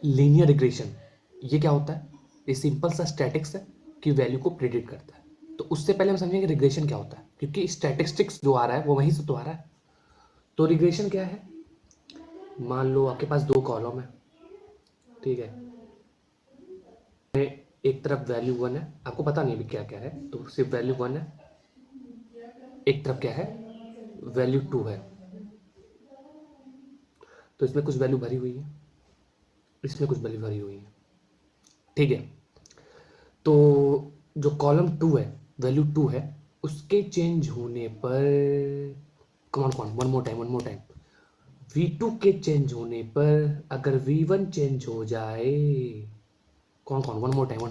Linear regression ये क्या होता है? ये सिंपल सा स्टैटिक्स है कि वैल्यू को प्रिडिक्ट करता है। तो उससे पहले हम समझेंगे रिग्रेशन क्या होता है, क्योंकि स्टैटिस्टिक्स जो आ रहा है वो वहीं से तो आ रहा है। तो रिग्रेशन क्या है? मान लो आपके पास 2 कॉलम है, ठीक है, एक तरफ वैल्यू 1 है, आपको पता नहीं अभी क्या क्या है, तो सिर्फ वैल्यू 1 है, एक तरफ क्या है, वैल्यू 2 है। तो इसमें कुछ वैल्यू भरी हुई है, इसमें कुछ वैल्यू भरी हुई है, ठीक है। तो जो कॉलम 2 है, वैल्यू 2 है, उसके चेंज होने पर, कौन कौन, वन मोर टाइम, V2 के चेंज होने पर अगर V1 चेंज हो जाए, कौन कौन, वन मोर टाइम,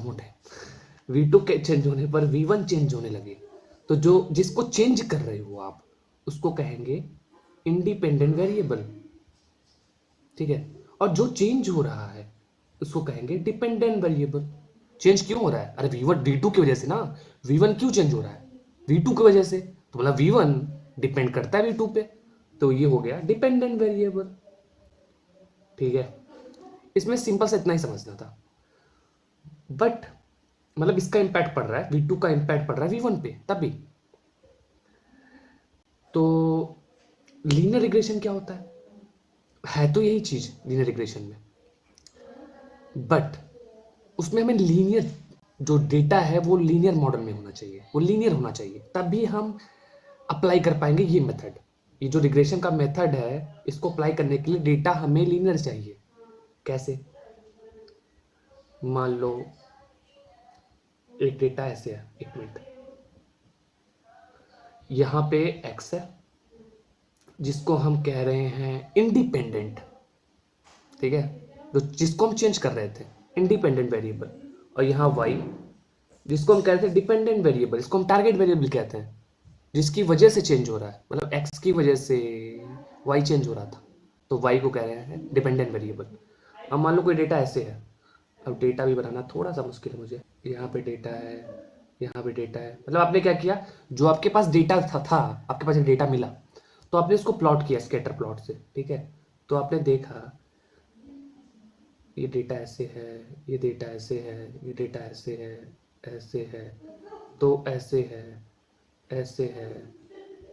V2 के चेंज होने पर V1 चेंज होने लगे, तो जो जिसको चेंज कर रहे हो आप उसको कहेंगे इंडिपेंडेंट वेरिएबल, ठीक है। और जो चेंज हो रहा है उसको कहेंगे डिपेंडेंट वेरिएबल। चेंज क्यों हो रहा है? अरे V1 V2 की वजह से ना, V1 क्यों चेंज हो रहा है? V2 की वजह से, तो मतलब V1 डिपेंड करता है V2 पे, तो ये हो गया डिपेंडेंट वेरिएबल, ठीक है। इसमें सिंपल से इतना ही समझना था, बट मतलब इसका इंपैक्ट पड़ रहा है, V2 का इंपैक्ट पड़ रहा है V1 पे तभी। तो लीनियर रिग्रेशन क्या होता है तो यही चीज लीनियर रिग्रेशन में, बट उसमें हमें लीनियर जो डेटा है वो लीनियर मॉडल में होना चाहिए, वो लीनियर होना चाहिए, तभी हम अप्लाई कर पाएंगे ये मेथड। ये जो रिग्रेशन का मेथड है इसको अप्लाई करने के लिए डेटा हमें लीनियर चाहिए। कैसे? मान लो एक डेटा ऐसे है, एक मिनट, यहाँ पे x है जिसको हम कह रहे हैं इंडिपेंडेंट, ठीक है, जो जिसको हम चेंज कर रहे थे इंडिपेंडेंट वेरिएबल, और यहाँ y जिसको हम कहते हैं डिपेंडेंट वेरिएबल, इसको हम टारगेट वेरिएबल कहते हैं, जिसकी वजह से चेंज हो रहा है, मतलब x की वजह से y चेंज हो रहा था, तो y को कह रहे हैं डिपेंडेंट वेरिएबल। अब मान लो कोई डेटा ऐसे है, अब डेटा भी बनाना थोड़ा सा मुश्किल है मुझे, यहाँ पे डेटा है, यहाँ पे डेटा है, मतलब आपने क्या किया, जो आपके पास डेटा था आपके पास एक डेटा मिला, तो आपने इसको प्लॉट किया स्कैटर प्लॉट से, ठीक है। तो आपने देखा ये डेटा ऐसे है, ये डेटा ऐसे है, ये डेटा ऐसे है, ऐसे है, तो ऐसे है, ऐसे है,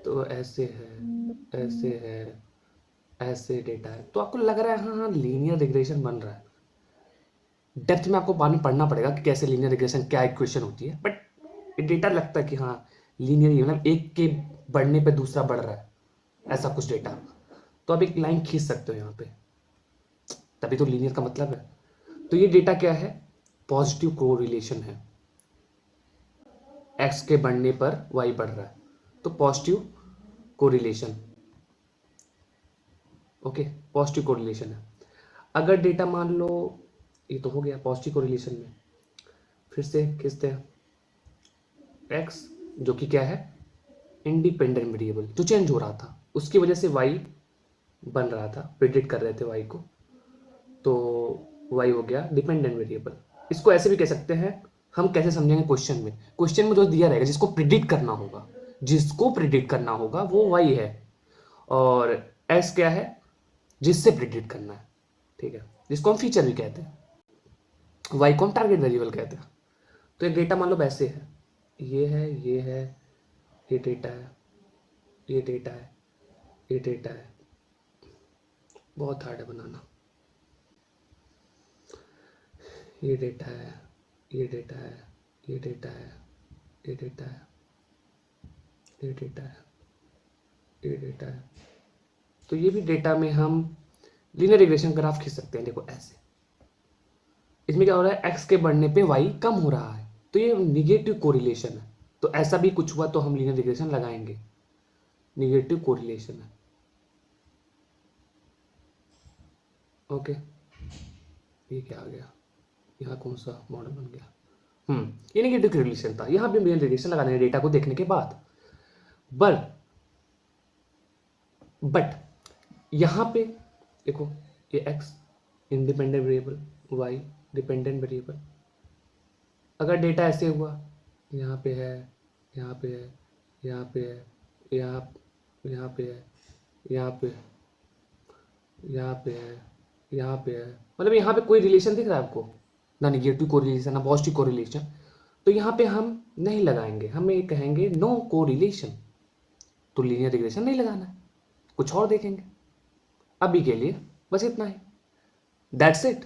तो ऐसे है, ऐसे है, ऐसे डेटा है, तो आपको लग रहा है हाँ हाँ लीनियर रिग्रेशन बन रहा है। डेप्थ में आपको बाद पढ़ना पड़ेगा कि कैसे लीनियर रिग्रेशन क्या इक्वेशन होती है, बट डेटा लगता है कि हाँ लीनियर, मतलब एक के बढ़ने पे दूसरा बढ़ रहा है, ऐसा कुछ डेटा, तो आप एक लाइन खींच सकते हो यहाँ पे, तभी तो लीनियर का मतलब है। तो ये डेटा क्या है? पॉजिटिव कोरिलेशन है, एक्स के बढ़ने पर वाई बढ़ रहा है, तो positive correlation, okay, positive correlation है। अगर डेटा मान लो, ये तो हो गया पॉजिटिव कोरिलेशन में, फिर से खींचते हैं एक्स जो कि क्या है, इंडिपेंडेंट वेरिएबल जो चेंज हो रहा था, उसकी वजह से वाई बन रहा था, प्रिडिक्ट कर रहे थे वाई को, तो वाई हो गया डिपेंडेंट वेरिएबल। इसको ऐसे भी कह सकते हैं, हम कैसे समझेंगे क्वेश्चन में, क्वेश्चन में जो दिया रहेगा जिसको प्रिडिक्ट करना होगा, जिसको प्रिडिक्ट करना होगा वो वाई है, और एक्स क्या है, जिससे प्रिडिक्ट करना है, ठीक है, जिसको हम फीचर भी कहते हैं, वाई को हम टारगेट वेरिएबल कहते हैं। तो एक डेटा मान लो वैसे है, ये है, ये है, ये डेटा है, ये डेटा है, ये डेटा है, बहुत हार्ड है बनाना, ये डेटा है, ये डेटा है, ये डेटा है, ये डेटा है, ये डेटा है, ये डेटा है, तो ये भी डेटा में हम लीनियर रिग्रेशन ग्राफ खींच सकते हैं, देखो ऐसे, इसमें क्या हो रहा है, एक्स के बढ़ने पे वाई कम हो रहा है, तो ये निगेटिव कोरिलेशन है, तो ऐसा भी कुछ हुआ तो हम लीनियर रिग्रेशन लगाएंगे, निगेटिव कोरिलेशन है, ओके। ये क्या आ गया, यहाँ कौन सा मॉडल बन गया, ये निगेटिव कोरिलेशन था, यहाँ भी लीनियर रिग्रेशन लगाने डेटा को देखने के बाद, बट यहाँ पे देखो, ये x independent variable, y dependent variable, अगर डेटा ऐसे हुआ, यहाँ पे है, यहाँ पे है, यहाँ पे है, यहाँ यहाँ पे है, यहाँ पे, यहाँ पे है, यहाँ पे है, मतलब यहाँ पे कोई रिलेशन दिख रहा है आपको, ना निगेटिव कोरिलेशन ना पॉजिटिव कोरिलेशन, तो यहाँ पे हम नहीं लगाएंगे, हम ये कहेंगे नो कोरिलेशन, तो लीनियर रिग्रेशन नहीं लगाना है, कुछ और देखेंगे। अभी के लिए बस इतना ही, दैट्स इट।